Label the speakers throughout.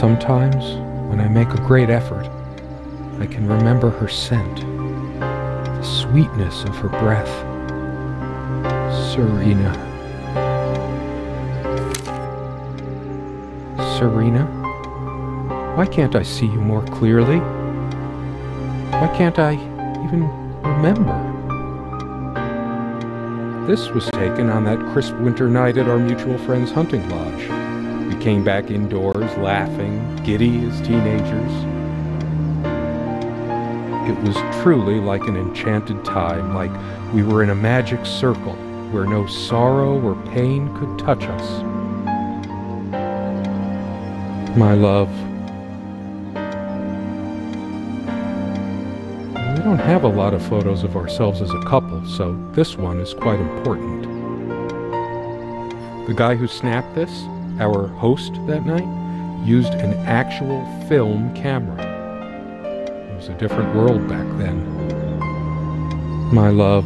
Speaker 1: Sometimes, when I make a great effort, I can remember her scent, the sweetness of her breath. Serena. Serena? Why can't I see you more clearly? Why can't I even remember? This was taken on that crisp winter night at our mutual friend's hunting lodge. We came back indoors, laughing, giddy as teenagers. It was truly like an enchanted time, like we were in a magic circle where no sorrow or pain could touch us. My love, we don't have a lot of photos of ourselves as a couple, so this one is quite important. The guy who snapped this, our host that night, used an actual film camera. It was a different world back then. My love.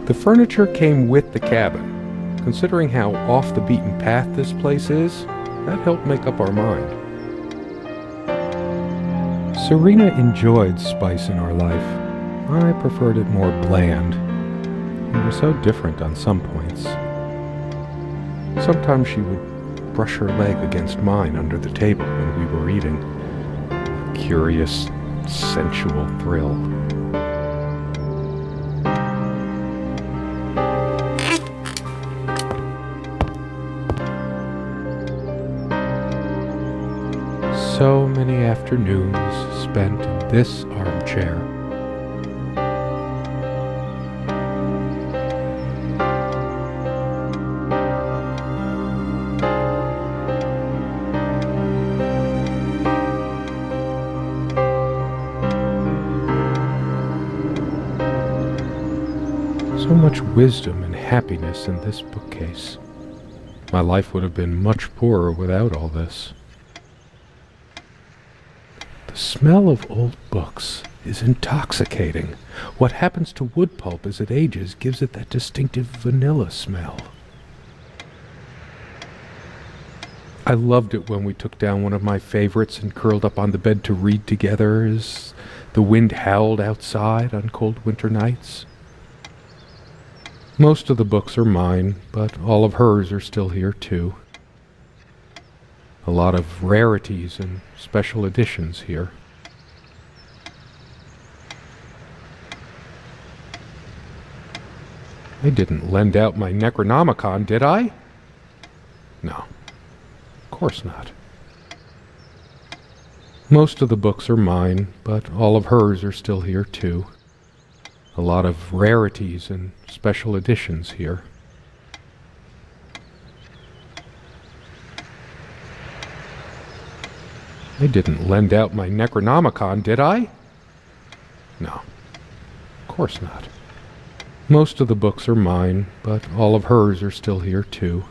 Speaker 1: The furniture came with the cabin. Considering how off the beaten path this place is, that helped make up our mind. Serena enjoyed spice in our life. I preferred it more bland. We were so different on some points. Sometimes she would brush her leg against mine under the table when we were eating. A curious, sensual thrill. So many afternoons spent in this armchair. So much wisdom and happiness in this bookcase. My life would have been much poorer without all this. The smell of old books is intoxicating. What happens to wood pulp as it ages gives it that distinctive vanilla smell. I loved it when we took down one of my favorites and curled up on the bed to read together as the wind howled outside on cold winter nights. Most of the books are mine, but all of hers are still here too. A lot of rarities and special editions here. I didn't lend out my Necronomicon, did I? No, of course not. Most of the books are mine, but all of hers are still here too. A lot of rarities and special editions here. I didn't lend out my Necronomicon, did I? No, of course not. Most of the books are mine, but all of hers are still here too.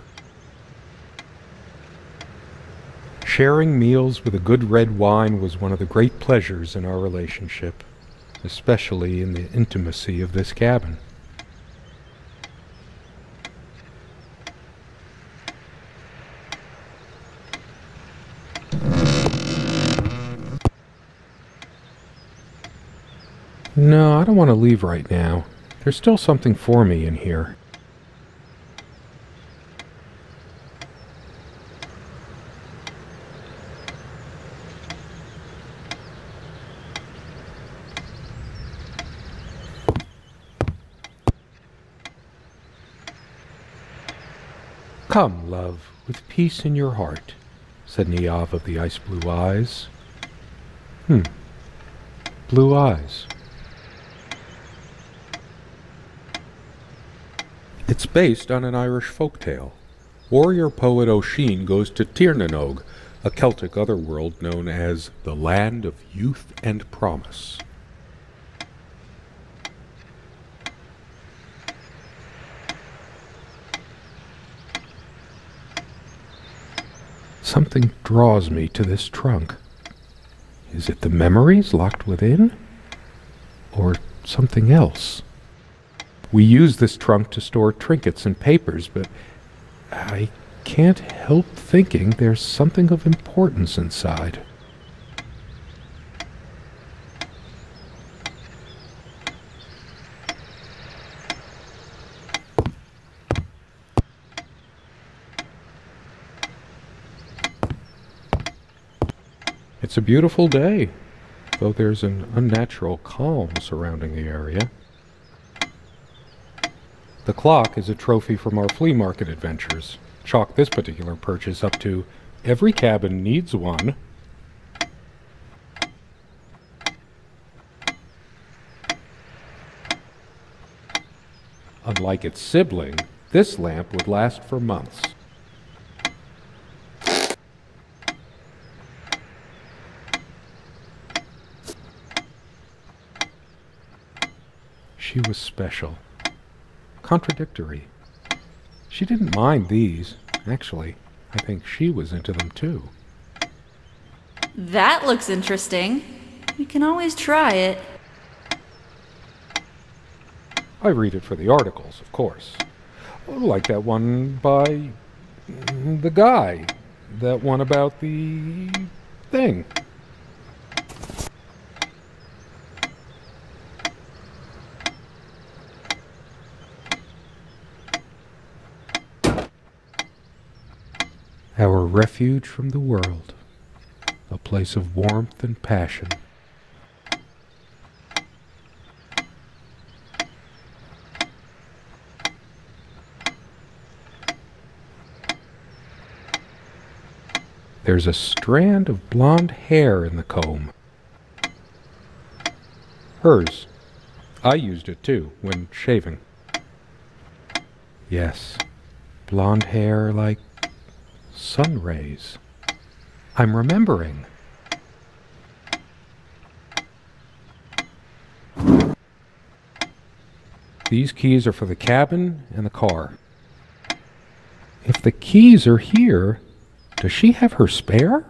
Speaker 1: Sharing meals with a good red wine was one of the great pleasures in our relationship, especially in the intimacy of this cabin. No, I don't want to leave right now. There's still something for me in here. Come, love, with peace in your heart, said Niamh of the ice blue eyes. Blue eyes. It's based on an Irish folktale. Warrior poet Oisin goes to Tirnanog, a Celtic otherworld known as the Land of Youth and Promise. Something draws me to this trunk. Is it the memories locked within? Or something else? We use this trunk to store trinkets and papers, but I can't help thinking there's something of importance inside. It's a beautiful day, though there's an unnatural calm surrounding the area. The clock is a trophy from our flea market adventures. Chalk this particular purchase up to "Every cabin needs one." Unlike its sibling, this lamp would last for months. She was special. Contradictory. She didn't mind these. Actually, I think she was into them too.
Speaker 2: That looks interesting. We can always try it.
Speaker 1: I read it for the articles, of course. Like that one by the guy. That one about the thing. Our refuge from the world, a place of warmth and passion. There's a strand of blonde hair in the comb. Hers. I used it too, when shaving. Yes, blonde hair like sun rays. I'm remembering. These keys are for the cabin and the car. If the keys are here, does she have her spare?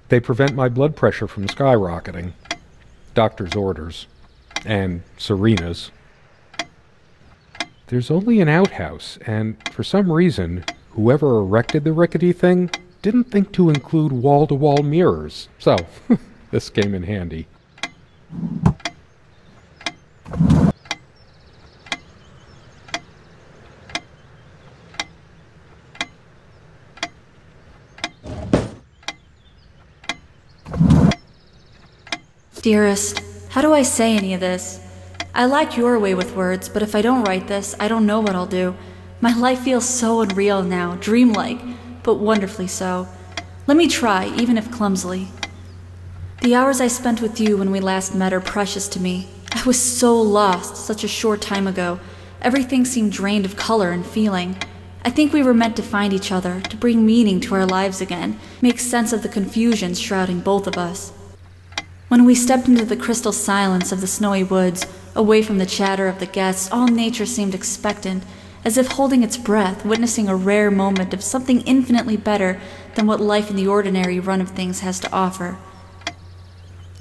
Speaker 1: They prevent my blood pressure from skyrocketing. Doctor's orders. And Serena's. There's only an outhouse, and for some reason, whoever erected the rickety thing didn't think to include wall-to-wall mirrors. So, this came in handy.
Speaker 2: Dearest, how do I say any of this? I like your way with words, but if I don't write this, I don't know what I'll do. My life feels so unreal now, dreamlike, but wonderfully so. Let me try, even if clumsily. The hours I spent with you when we last met are precious to me. I was so lost such a short time ago. Everything seemed drained of color and feeling. I think we were meant to find each other, to bring meaning to our lives again, make sense of the confusion shrouding both of us. When we stepped into the crystal silence of the snowy woods, away from the chatter of the guests, all nature seemed expectant, as if holding its breath, witnessing a rare moment of something infinitely better than what life in the ordinary run of things has to offer.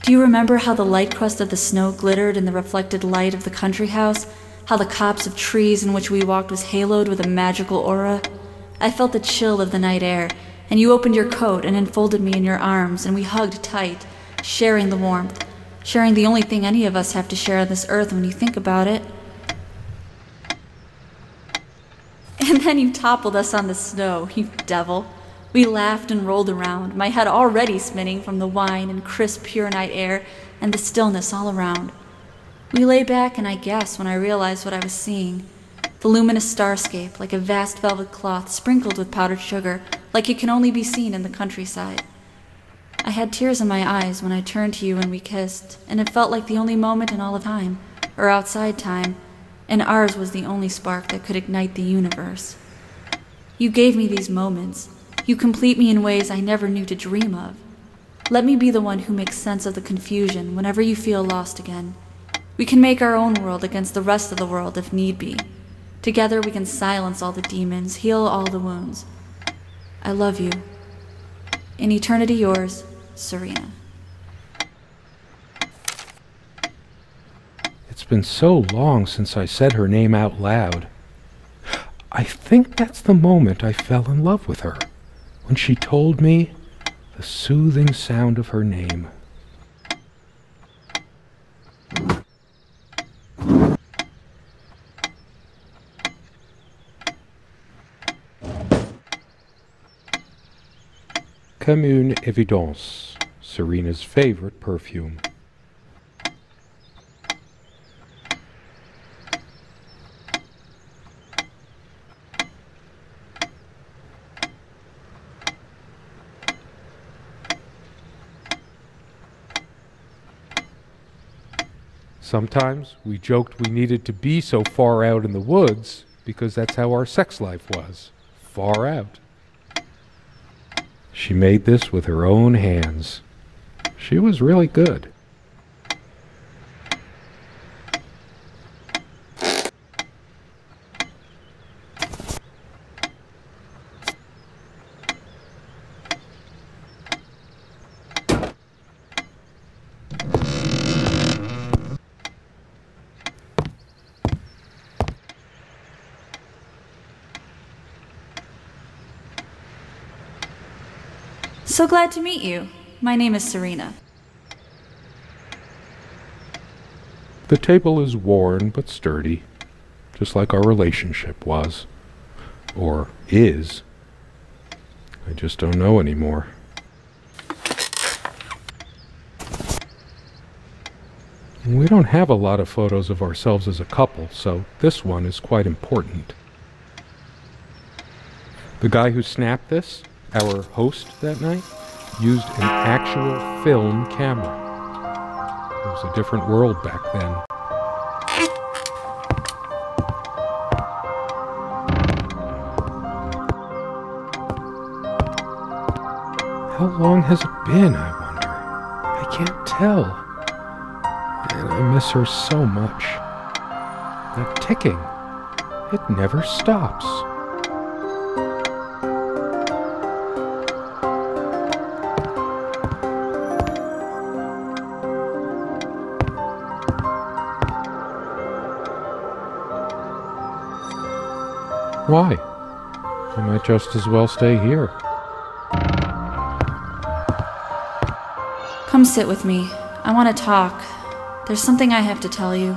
Speaker 2: Do you remember how the light crust of the snow glittered in the reflected light of the country house? How the copse of trees in which we walked was haloed with a magical aura? I felt the chill of the night air, and you opened your coat and enfolded me in your arms, and we hugged tight, sharing the warmth, sharing the only thing any of us have to share on this earth when you think about it. And then you toppled us on the snow, you devil. We laughed and rolled around, my head already spinning from the wine and crisp, pure night air and the stillness all around. We lay back, and I gasped when I realized what I was seeing. The luminous starscape, like a vast velvet cloth sprinkled with powdered sugar, like it can only be seen in the countryside. I had tears in my eyes when I turned to you and we kissed, and it felt like the only moment in all of time, or outside time, and ours was the only spark that could ignite the universe. You gave me these moments. You complete me in ways I never knew to dream of. Let me be the one who makes sense of the confusion whenever you feel lost again. We can make our own world against the rest of the world if need be. Together we can silence all the demons, heal all the wounds. I love you. In eternity yours, Serena.
Speaker 1: It's been so long since I said her name out loud. I think that's the moment I fell in love with her, when she told me the soothing sound of her name. Comme une évidence, Serena's favorite perfume. Sometimes we joked we needed to be so far out in the woods because that's how our sex life was, far out. She made this with her own hands. She was really good.
Speaker 2: So glad to meet you. My name is Serena.
Speaker 1: The table is worn but sturdy, just like our relationship was. Or is. I just don't know anymore. We don't have a lot of photos of ourselves as a couple, so this one is quite important. The guy who snapped this, our host that night, used an actual film camera. It was a different world back then. How long has it been, I wonder? I can't tell. And I miss her so much. That ticking, it never stops. Why? I might just as well stay here.
Speaker 2: Come sit with me. I want to talk. There's something I have to tell you.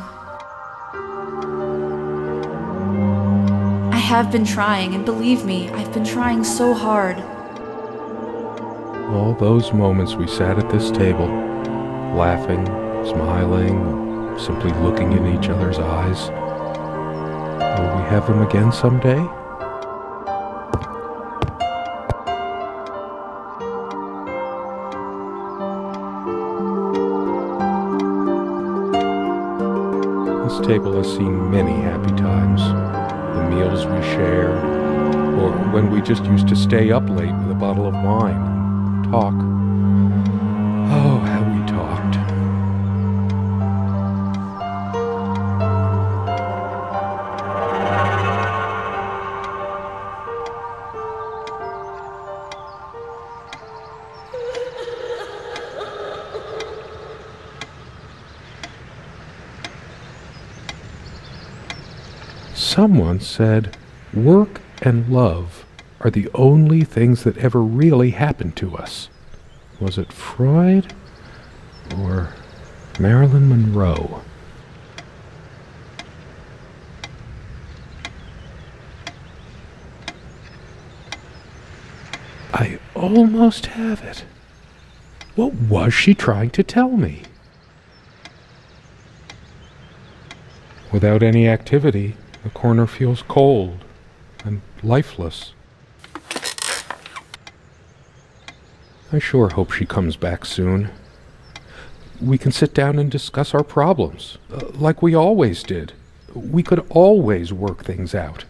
Speaker 2: I have been trying, and believe me, I've been trying so hard.
Speaker 1: All those moments we sat at this table, laughing, smiling, simply looking in each other's eyes. Will we have them again someday? This table has seen many happy times. The meals we shared, or when we just used to stay up late with a bottle of wine and talk. Oh, how we talked. Someone said, work and love are the only things that ever really happened to us. Was it Freud or Marilyn Monroe? I almost have it. What was she trying to tell me? Without any activity, the corner feels cold and lifeless. I sure hope she comes back soon. We can sit down and discuss our problems, like we always did. We could always work things out.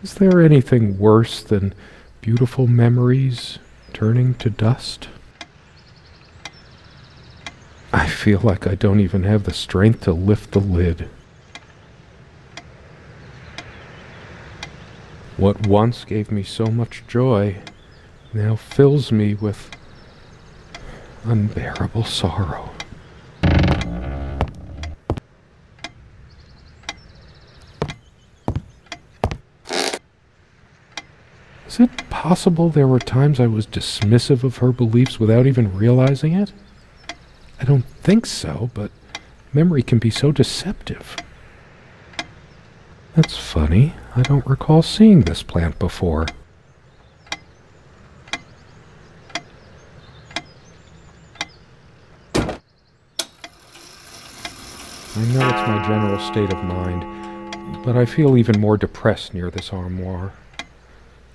Speaker 1: Is there anything worse than beautiful memories turning to dust? I feel like I don't even have the strength to lift the lid. What once gave me so much joy now fills me with unbearable sorrow. Is it possible there were times I was dismissive of her beliefs without even realizing it? I don't think so, but memory can be so deceptive. That's funny. I don't recall seeing this plant before. I know it's my general state of mind, but I feel even more depressed near this armoire.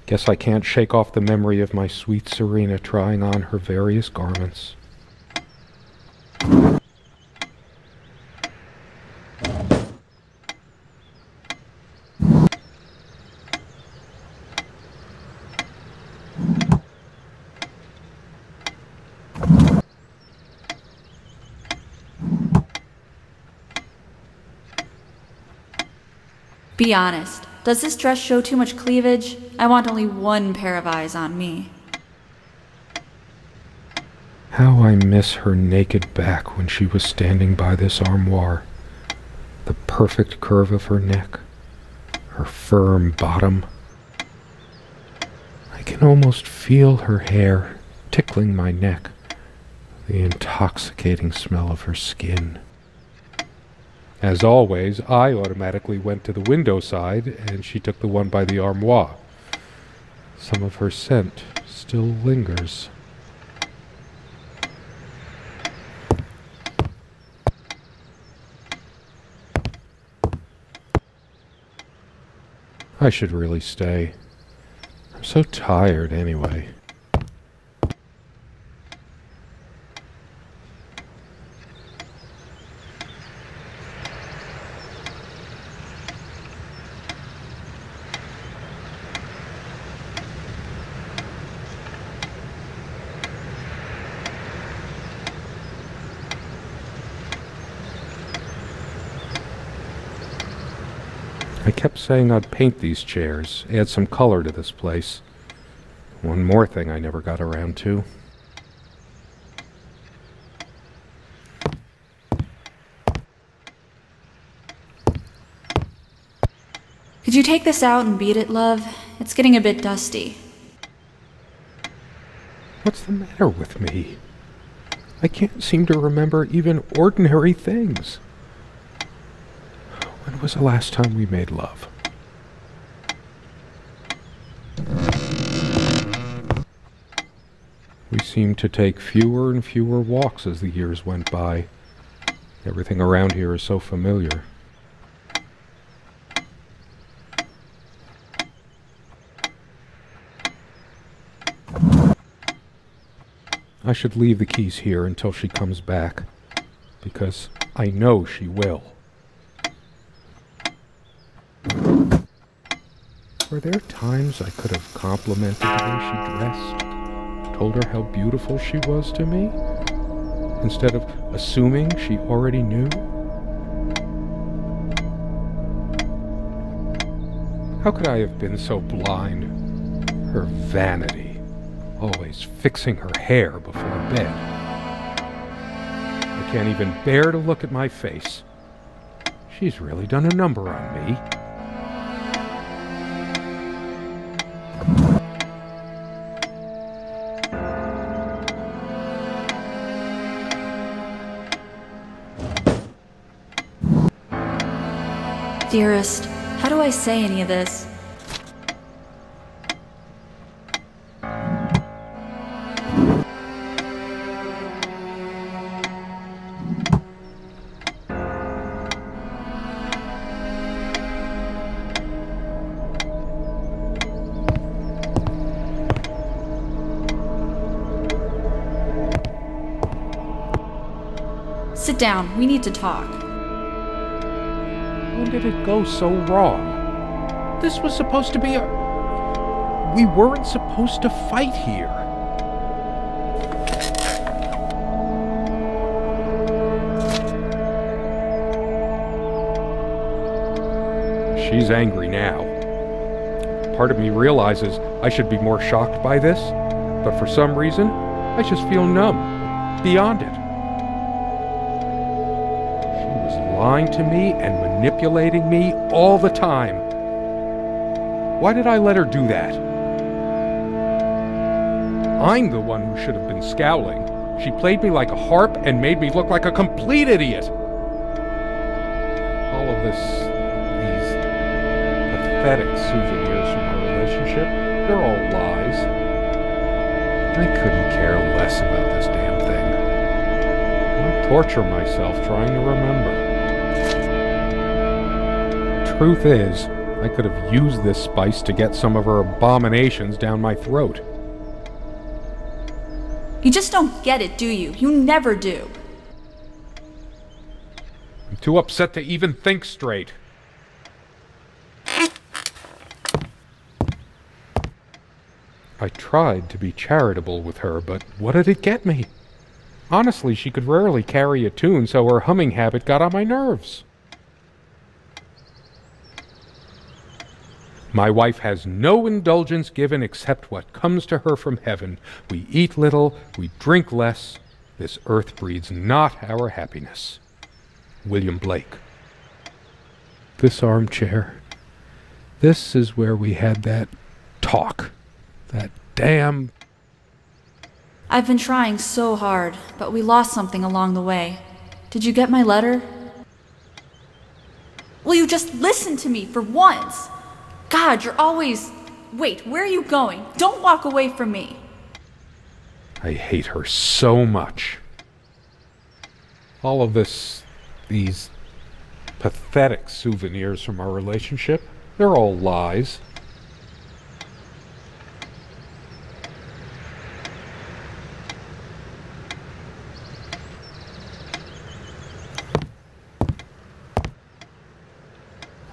Speaker 1: Guess I can't shake off the memory of my sweet Serena trying on her various garments.
Speaker 2: Be honest. Does this dress show too much cleavage? I want only one pair of eyes on me.
Speaker 1: How I miss her naked back when she was standing by this armoire. The perfect curve of her neck, her firm bottom. I can almost feel her hair tickling my neck, the intoxicating smell of her skin. As always, I automatically went to the window side, and she took the one by the armoire. Some of her scent still lingers. I should really stay. I'm so tired anyway. I kept saying I'd paint these chairs, add some color to this place. One more thing I never got around to.
Speaker 2: Could you take this out and beat it, love? It's getting a bit dusty.
Speaker 1: What's the matter with me? I can't seem to remember even ordinary things. When was the last time we made love? We seemed to take fewer and fewer walks as the years went by. Everything around here is so familiar. I should leave the keys here until she comes back, because I know she will. Were there times I could have complimented the way she dressed, told her how beautiful she was to me, instead of assuming she already knew? How could I have been so blind? Her vanity, always fixing her hair before bed. I can't even bear to look at my face. She's really done a number on me.
Speaker 2: Dearest, how do I say any of this? Sit down, we need to talk.
Speaker 1: When did it go so wrong? this was supposed to be a... We weren't supposed to fight here. She's angry now. Part of me realizes I should be more shocked by this, but for some reason, I just feel numb, beyond it. She was lying to me and manipulating me all the time. Why did I let her do that? I'm the one who should have been scowling. She played me like a harp and made me look like a complete idiot. All of these pathetic souvenirs from our relationship, they're all lies. I couldn't care less about this damn thing. I torture myself trying to remember. Truth is, I could have used this spice to get some of her abominations down my throat.
Speaker 2: You just don't get it, do you? You never do.
Speaker 1: I'm too upset to even think straight. I tried to be charitable with her, but what did it get me? Honestly, she could rarely carry a tune, so her humming habit got on my nerves. My wife has no indulgence given except what comes to her from heaven. We eat little, we drink less. This earth breeds not our happiness. William Blake. This armchair. This is where we had that talk. That damn...
Speaker 2: I've been trying so hard, but we lost something along the way. Did you get my letter? Will you just listen to me for once? God, you're always... Wait, where are you going? Don't walk away from me.
Speaker 1: I hate her so much. All of these pathetic souvenirs from our relationship, they're all lies.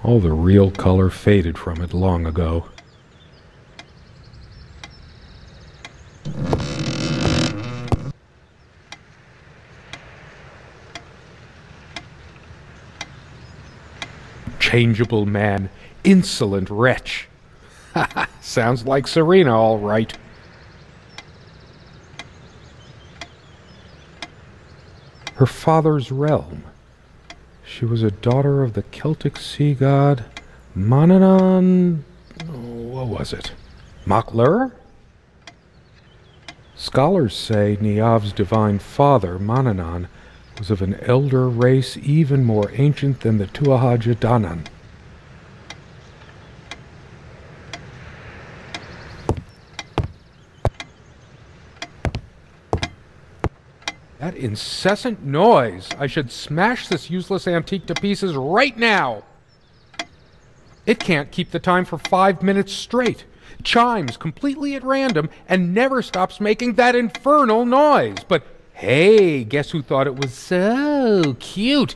Speaker 1: All the real color faded from it long ago. Changeable man, insolent wretch. Sounds like Serena, all right. Her father's realm. She was a daughter of the Celtic sea god Manannán... what was it? Maclur? Scholars say Niamh's divine father, Manannán, was of an elder race even more ancient than the Tuatha Danann. That incessant noise! I should smash this useless antique to pieces right now! It can't keep the time for 5 minutes straight. Chimes completely at random and never stops making that infernal noise. But hey, guess who thought it was so cute?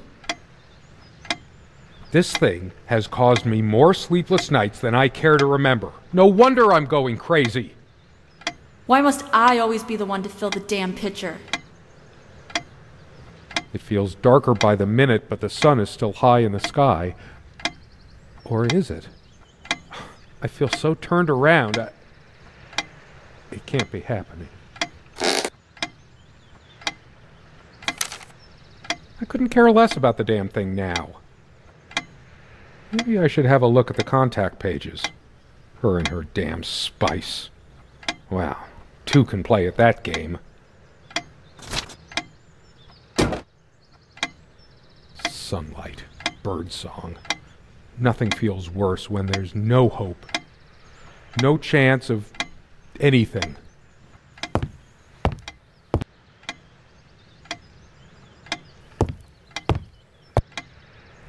Speaker 1: This thing has caused me more sleepless nights than I care to remember. No wonder I'm going crazy.
Speaker 2: Why must I always be the one to fill the damn pitcher?
Speaker 1: It feels darker by the minute, but the sun is still high in the sky. Or is it? I feel so turned around. It can't be happening. I couldn't care less about the damn thing now. Maybe I should have a look at the contact pages. Her and her damn spice. Wow, two can play at that game. Sunlight, birdsong. Nothing feels worse when there's no hope. No chance of anything.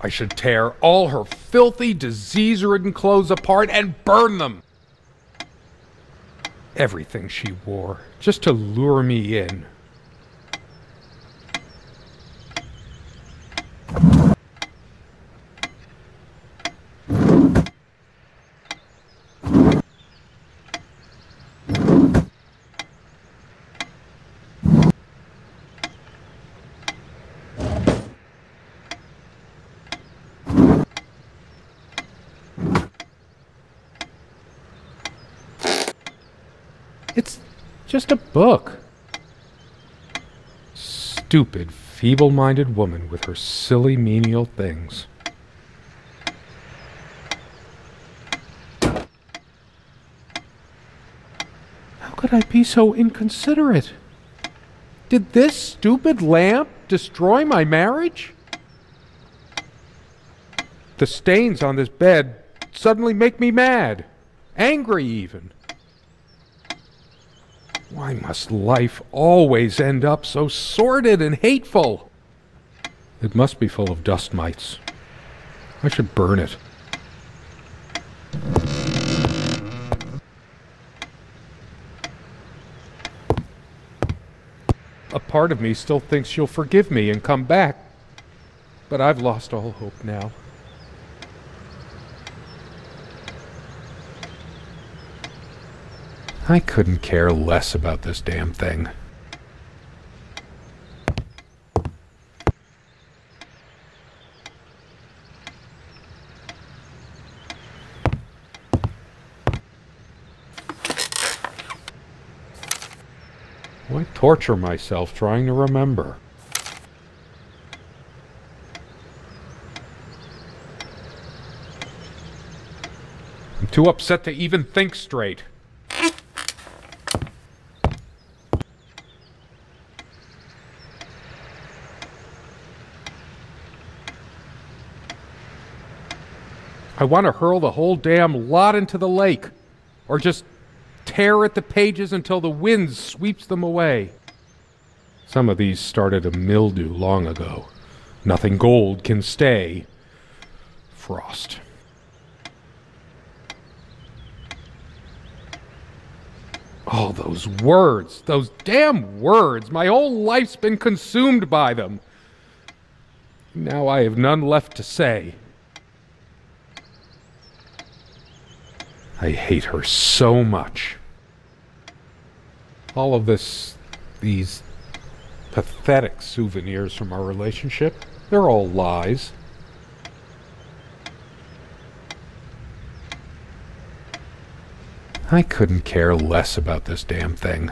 Speaker 1: I should tear all her filthy, disease-ridden clothes apart and burn them. Everything she wore, just to lure me in. It's just a book. Stupid, feeble-minded woman with her silly menial things. How could I be so inconsiderate? Did this stupid lamp destroy my marriage? The stains on this bed suddenly make me mad, angry even. Why must life always end up so sordid and hateful? It must be full of dust mites. I should burn it. A part of me still thinks she'll forgive me and come back, but I've lost all hope now. I couldn't care less about this damn thing. Why torture myself trying to remember? I'm too upset to even think straight. I want to hurl the whole damn lot into the lake, or just tear at the pages until the wind sweeps them away. Some of these started a mildew long ago. Nothing gold can stay. Frost. All those words, those damn words, my whole life's been consumed by them. Now I have none left to say. I hate her so much. All of these pathetic souvenirs from our relationship, they're all lies. I couldn't care less about this damn thing.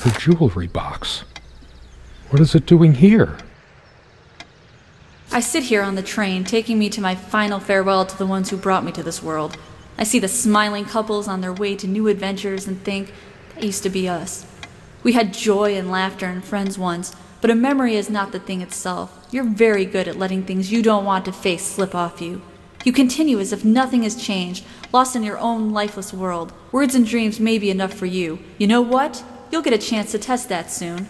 Speaker 1: The jewelry box. What is it doing here?
Speaker 2: I sit here on the train, taking me to my final farewell to the ones who brought me to this world. I see the smiling couples on their way to new adventures and think, that used to be us. We had joy and laughter and friends once, but a memory is not the thing itself. You're very good at letting things you don't want to face slip off you. You continue as if nothing has changed, lost in your own lifeless world. Words and dreams may be enough for you. You know what? You'll get a chance to test that soon.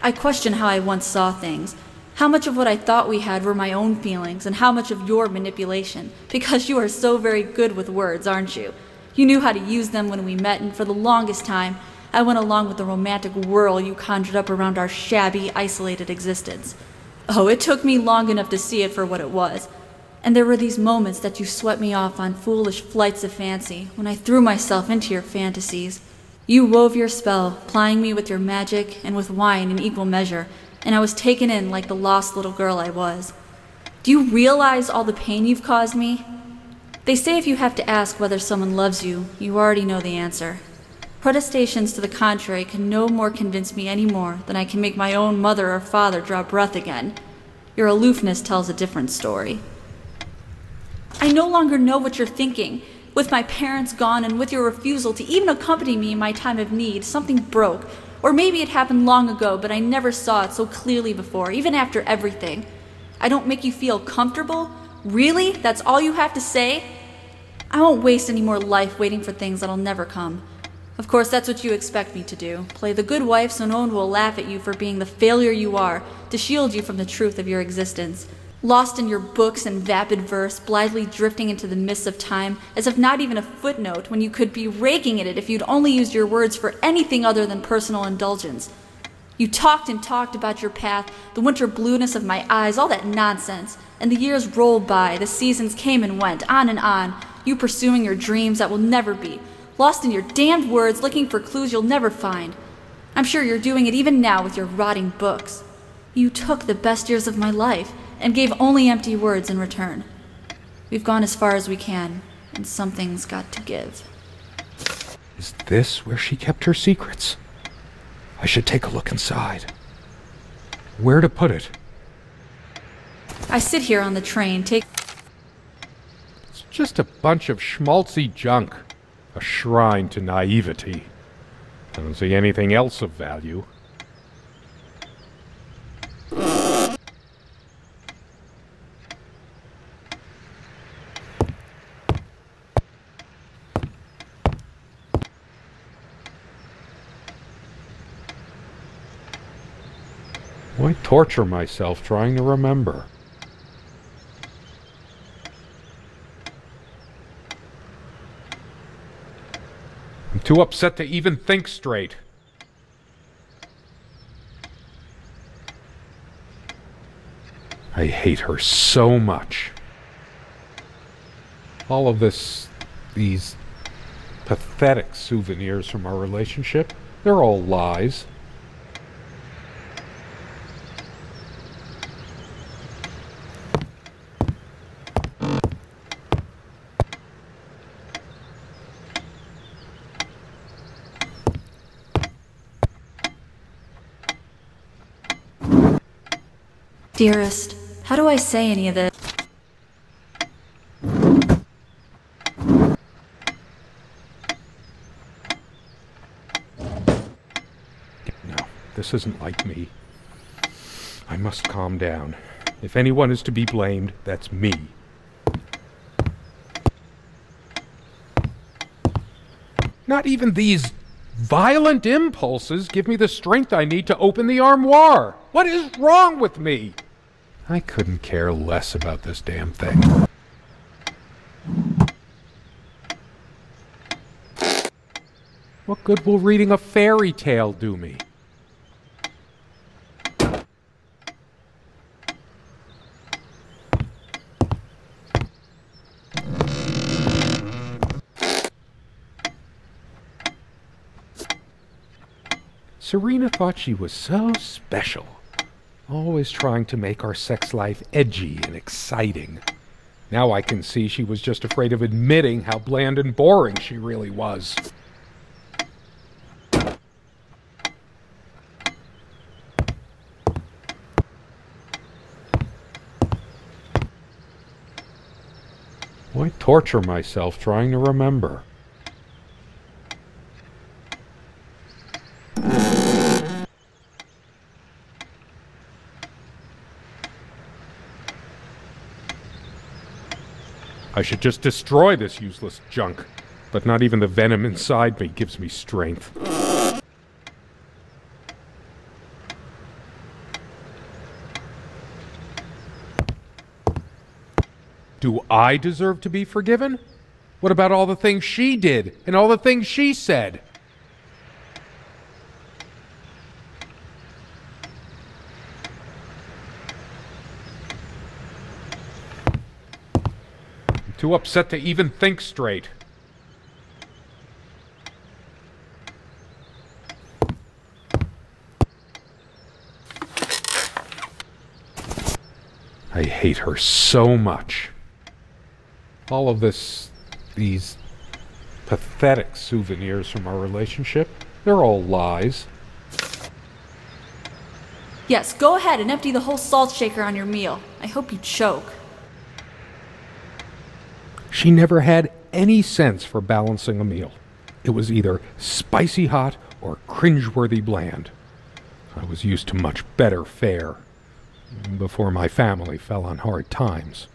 Speaker 2: I question how I once saw things. How much of what I thought we had were my own feelings, and how much of your manipulation. Because you are so very good with words, aren't you? You knew how to use them when we met, and for the longest time, I went along with the romantic whirl you conjured up around our shabby, isolated existence. Oh, it took me long enough to see it for what it was. And there were these moments that you swept me off on foolish flights of fancy, when I threw myself into your fantasies. You wove your spell, plying me with your magic and with wine in equal measure, and I was taken in like the lost little girl I was. Do you realize all the pain you've caused me? They say if you have to ask whether someone loves you, you already know the answer. Protestations to the contrary can no more convince me any more than I can make my own mother or father draw breath again. Your aloofness tells a different story. I no longer know what you're thinking. With my parents gone and with your refusal to even accompany me in my time of need, something broke. Or maybe it happened long ago, but I never saw it so clearly before, even after everything. I don't make you feel comfortable? Really? That's all you have to say? I won't waste any more life waiting for things that'll never come. Of course, that's what you expect me to do. Play the good wife so no one will laugh at you for being the failure you are, to shield you from the truth of your existence. Lost in your books and vapid verse, blithely drifting into the mists of time, as if not even a footnote, when you could be raking at it if you'd only used your words for anything other than personal indulgence. You talked and talked about your path, the winter blueness of my eyes, all that nonsense. And the years rolled by, the seasons came and went, on and on, you pursuing your dreams that will never be, lost in your damned words, looking for clues you'll never find. I'm sure you're doing it even now with your rotting books. You took the best years of my life and gave only empty words in return. We've gone as far as we can, and something's got to give.
Speaker 1: Is this where she kept her secrets? I should take a look inside. Where to put it?
Speaker 2: I sit here on the train,
Speaker 1: It's just a bunch of schmaltzy junk. A shrine to naivety. I don't see anything else of value. Why torture myself trying to remember? I'm too upset to even think straight. I hate her so much. All of these pathetic souvenirs from our relationship, they're all lies.
Speaker 2: Dearest, how do I say any of this?
Speaker 1: No, this isn't like me. I must calm down. If anyone is to be blamed, that's me. Not even these violent impulses give me the strength I need to open the armoire. What is wrong with me? I couldn't care less about this damn thing. What good will reading a fairy tale do me? Serena thought she was so special, always trying to make our sex life edgy and exciting. Now I can see she was just afraid of admitting how bland and boring she really was. Why torture myself trying to remember? I should just destroy this useless junk, but not even the venom inside me gives me strength. Do I deserve to be forgiven? What about all the things she did and all the things she said? Too upset to even think straight. I hate her so much. All of these pathetic souvenirs from our relationship, they're all lies.
Speaker 2: Yes, go ahead and empty the whole salt shaker on your meal. I hope you choke.
Speaker 1: She never had any sense for balancing a meal. It was either spicy hot or cringeworthy bland. I was used to much better fare before my family fell on hard times.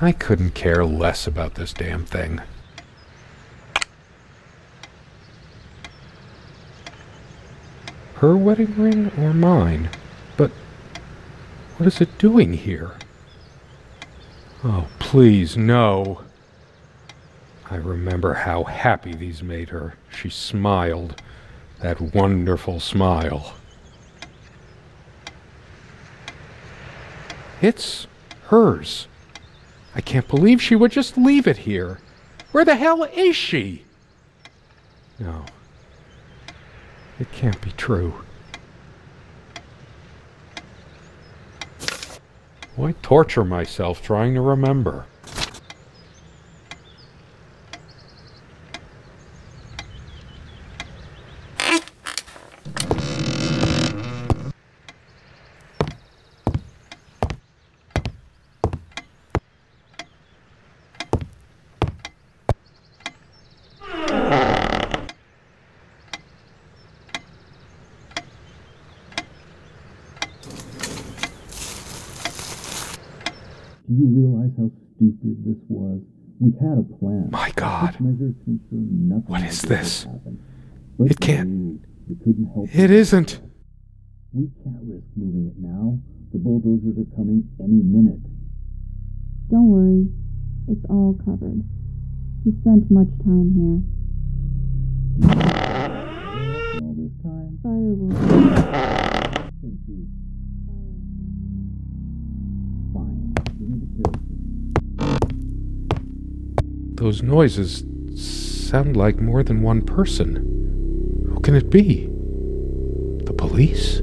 Speaker 1: I couldn't care less about this damn thing. Her wedding ring or mine? But what is it doing here? Oh, please, no. I remember how happy these made her. She smiled, that wonderful smile. It's hers. I can't believe she would just leave it here. Where the hell is she? No, it can't be true. Why torture myself trying to remember?
Speaker 3: Do you realize how stupid this was? We had a plan.
Speaker 1: My God. What is this?
Speaker 3: But
Speaker 1: It can't.
Speaker 3: We couldn't help
Speaker 1: It isn't.
Speaker 3: We can't risk moving it now. The bulldozers are coming any minute.
Speaker 4: Don't worry. It's all covered. He spent much time here.
Speaker 3: All this time.
Speaker 4: Fire will...
Speaker 3: Since you... Fine. Give me the kerosene.
Speaker 1: Those noises sound like more than one person. Who can it be? The police?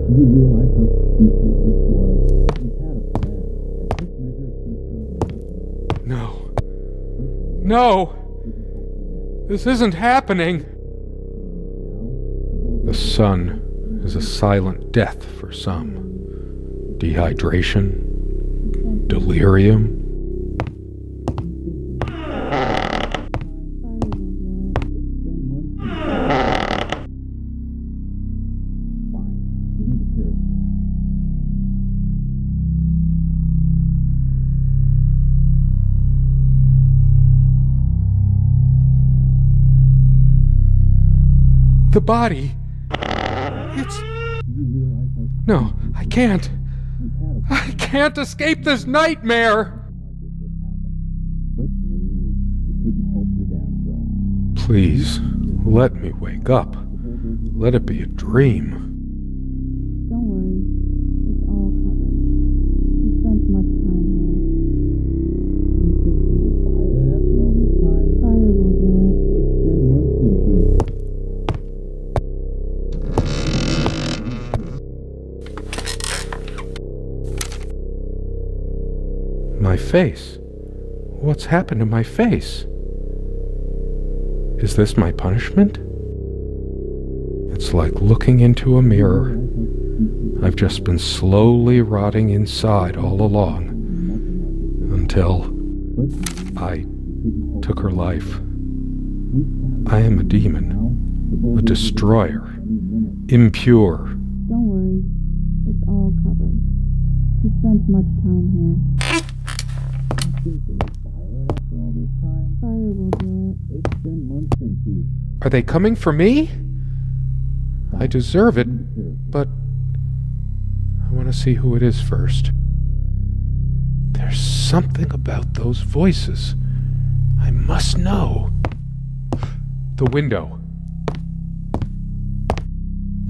Speaker 3: Do you realize how stupid this was? We had a plan. I took measures to ensure
Speaker 1: No. No! This isn't happening! The sun is a silent death for some. Dehydration, delirium. The body. It's... No, I can't. I can't escape this nightmare. Please, let me wake up. Let it be a dream.
Speaker 4: Don't worry. It's all covered. He spent much time here. Fire will do it.
Speaker 1: My face? What's happened to my face? Is this my punishment? It's like looking into a mirror. I've just been slowly rotting inside all along. Until I took her life. I am a demon. A destroyer. Impure.
Speaker 4: Don't worry. It's all covered. He spent much time here. Fire will do it.
Speaker 3: It's been months since you...
Speaker 1: Are they coming for me? I deserve it, but I want to see who it is first. There's something about those voices. I must know. The window.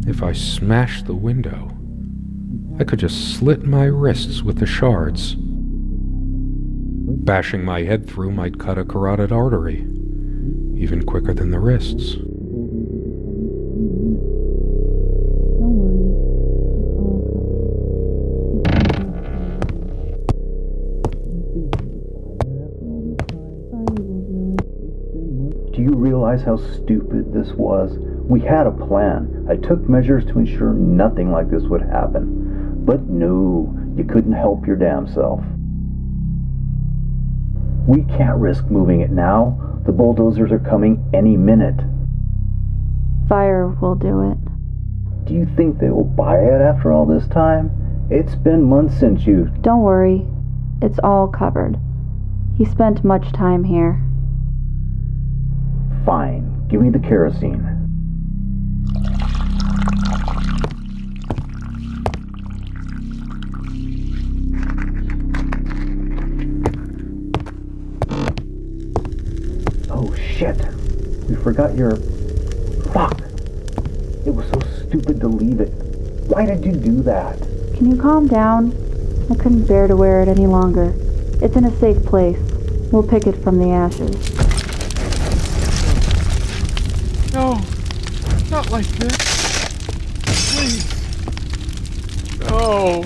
Speaker 1: If I smash the window, I could just slit my wrists with the shards. Bashing my head through might cut a carotid artery, even quicker than the wrists.
Speaker 4: Don't worry. It's all covered. Fire will do it.
Speaker 3: Do you realize how stupid this was? We had a plan. I took measures to ensure nothing like this would happen. But no, you couldn't help your damn self. We can't risk moving it now. The bulldozers are coming any minute.
Speaker 4: Fire will do it.
Speaker 3: Do you think they will buy it after all this time? It's been months since you...
Speaker 4: Don't worry. It's all covered. He spent much time here.
Speaker 3: Fine. Give me the kerosene. Shit! We forgot your... Fuck! It was so stupid to leave it. Why did you do that?
Speaker 4: Can you calm down? I couldn't bear to wear it any longer. It's in a safe place. We'll pick it from the ashes.
Speaker 1: No, not like this. Please. No.